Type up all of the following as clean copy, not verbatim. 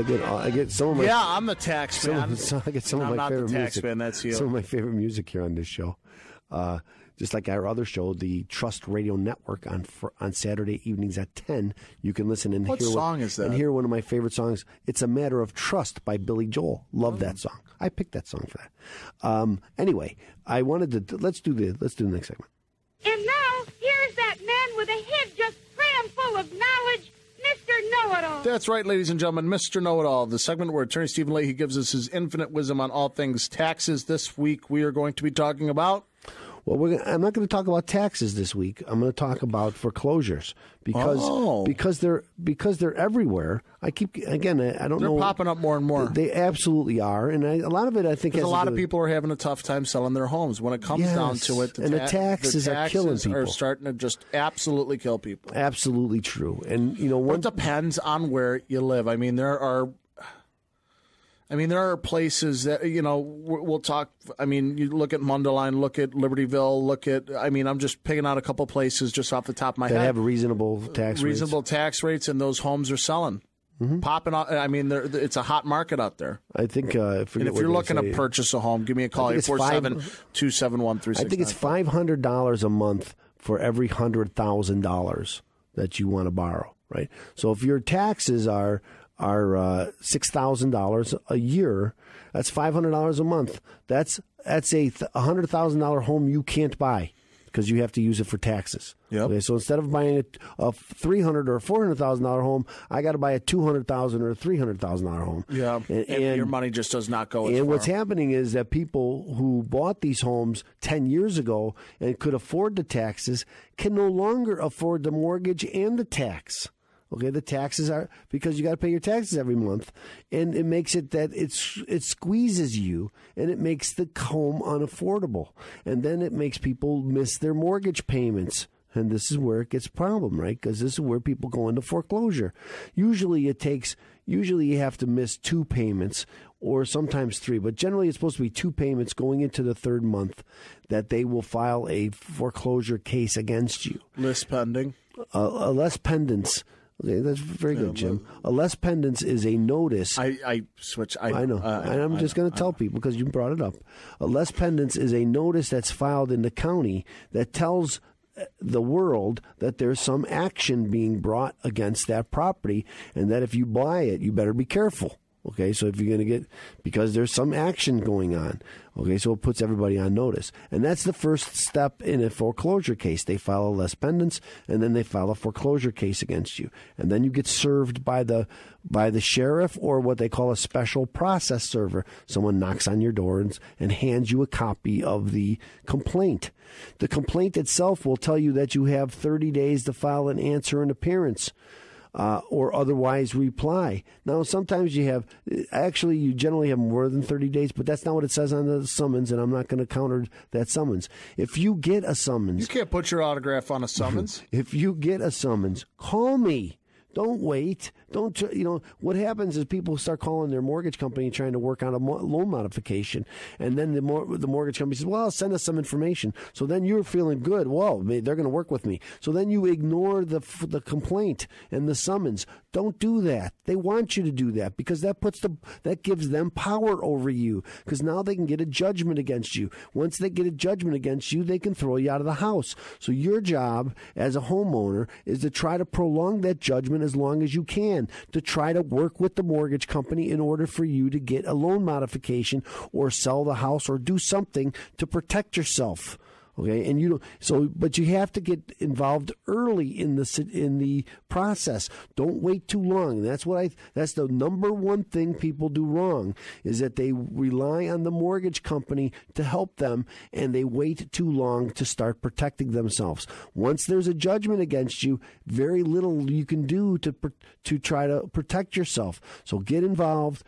So I get some of my I'm the tax man. I get some of my not favorite the tax music. man. That's you. Some of my favorite music here on this show. Just like our other show, the Trust Radio Network, on Saturday evenings at 10, you can listen and What hear song is that? And hear one of my favorite songs. It's a Matter of Trust by Billy Joel. Love that song. I picked that song for that. Anyway, I wanted to let's do the next segment. And now here's that man with a head just crammed full of knowledge, Mr. Know-It-All. That's right, ladies and gentlemen, Mr. Know-It-All, the segment where Attorney Stephen Leahy gives us his infinite wisdom on all things taxes. This week we are going to be talking about... Well, I'm not going to talk about taxes this week. I'm going to talk about foreclosures because they're everywhere. I don't know. They're popping up more and more. They absolutely are, and a lot of it I think because a lot of people are having a tough time selling their homes. When it comes down to it, the taxes are killing people. Are starting to just absolutely kill people. Absolutely true, and it depends on where you live. I mean, there are places that, we'll talk. I mean, you look at Mundelein, look at Libertyville, I'm just picking out a couple places just off the top of my head. That have reasonable tax rates, and those homes are selling. Mm-hmm. Popping out. I mean, it's a hot market out there. I think. And if you're looking to purchase a home, give me a call. 847-271-3695. I think it's $500 a month for every $100,000 that you want to borrow. Right. So if your taxes are $6,000 a year, that's $500 a month. That's a $100,000 home you can't buy because you have to use it for taxes. Yep. Okay, so instead of buying a $300,000 or $400,000 home, I got to buy a $200,000 or a $300,000 home. Yeah, and your money just does not go as far. And what's happening is that people who bought these homes 10 years ago and could afford the taxes can no longer afford the mortgage and the tax. Okay, the taxes are because you got to pay your taxes every month, and it makes it that it squeezes you, and it makes the home unaffordable, and then it makes people miss their mortgage payments, and this is where it gets a problem, right? Because this is where people go into foreclosure. Usually you have to miss 2 payments or sometimes 3, but generally it's supposed to be 2 payments going into the 3rd month that they will file a foreclosure case against you. List pending. A less pendants. Okay, that's very good, Jim. A less pendants is a notice. I know. I'm just going to tell people because you brought it up. A less pendants is a notice that's filed in the county that tells the world that there's some action being brought against that property, and that if you buy it, you better be careful. Okay, so if you're going to because there's some action going on. Okay, so it puts everybody on notice. And that's the first step in a foreclosure case. They file a less pendants, and then they file a foreclosure case against you. And then you get served by the sheriff or what they call a special process server. Someone knocks on your door and hands you a copy of the complaint. The complaint itself will tell you that you have 30 days to file an answer and appearance. Or otherwise reply. Now, sometimes you generally have more than 30 days, but that's not what it says on the summons, and I'm not going to counter that summons. If you get a summons... You can't put your autograph on a summons. If you get a summons, call me. Don't wait. What happens is people start calling their mortgage company trying to work on a loan modification. And then the mortgage company says, well, send us some information. So then you're feeling good. Whoa, they're going to work with me. So then you ignore the complaint and the summons. Don't do that. They want you to do that because that gives them power over you because now they can get a judgment against you. Once they get a judgment against you, they can throw you out of the house. So your job as a homeowner is to try to prolong that judgment as long as you can, to try to work with the mortgage company in order for you to get a loan modification or sell the house or do something to protect yourself. Okay, and but you have to get involved early in the process. Don't wait too long. That's the number one thing people do wrong is that they rely on the mortgage company to help them, and they wait too long to start protecting themselves. Once there's a judgment against you, very little you can do to try to protect yourself. So get involved.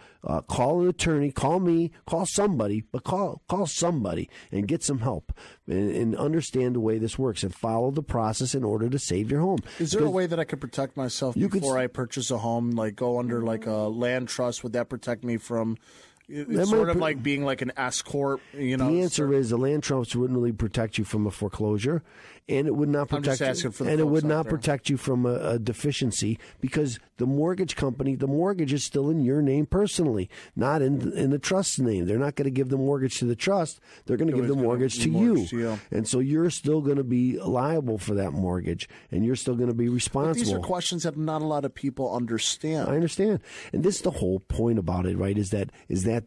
Call an attorney. Call me. Call somebody. But call somebody and get some help. And understand the way this works and follow the process in order to save your home. Is there a way that I could protect myself before I purchase a home, like go under like a land trust? Would that protect me from It's sort of like being like an S corp. The answer is the land trust wouldn't really protect you from a foreclosure, and it would not protect you from a deficiency, because the mortgage company, the mortgage is still in your name personally, not in the trust's name. They're not going to give the mortgage to the trust. They're going to give the mortgage to you. And so you're still going to be liable for that mortgage, and you're still going to be responsible. But these are questions that not a lot of people understand. I understand. And this is the whole point about it, right, is that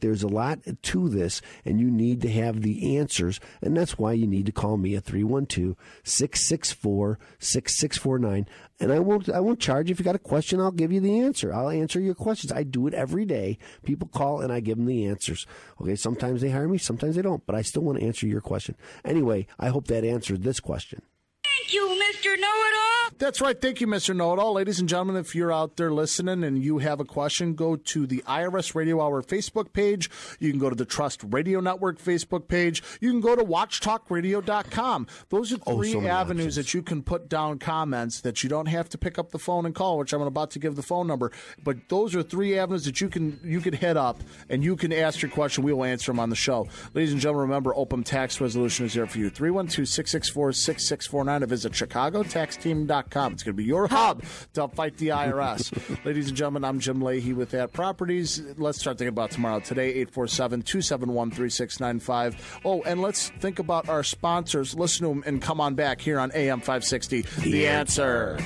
there's a lot to this, and you need to have the answers, and that's why you need to call me at 312-664-6649. And I won't charge you. If you got a question, I'll give you the answer. I'll answer your questions. I do it every day. People call, and I give them the answers. Okay, sometimes they hire me, sometimes they don't, but I still want to answer your question. Anyway, I hope that answered this question. Thank you, Mr. Know-It-all. That's right. Thank you, Mr. Know-It-all. Ladies and gentlemen, if you're out there listening and you have a question, go to the IRS Radio Hour Facebook page. You can go to the Trust Radio Network Facebook page. You can go to watchtalkradio.com. Those are three avenues that you can put down comments that you don't have to pick up the phone and call, which I'm about to give the phone number. But those are three avenues that you can hit up, and you can ask your question. We will answer them on the show. Ladies and gentlemen, remember, Open Tax Resolution is there for you. 312-664-6649, or visit ChicagoTaxTeam.com. It's going to be your hub to fight the IRS. Ladies and gentlemen, I'm Jim Leahy with That Properties. Let's start thinking about tomorrow. Today, 847-271-3695. Oh, and let's think about our sponsors. Listen to them and come on back here on AM 560. The Answer.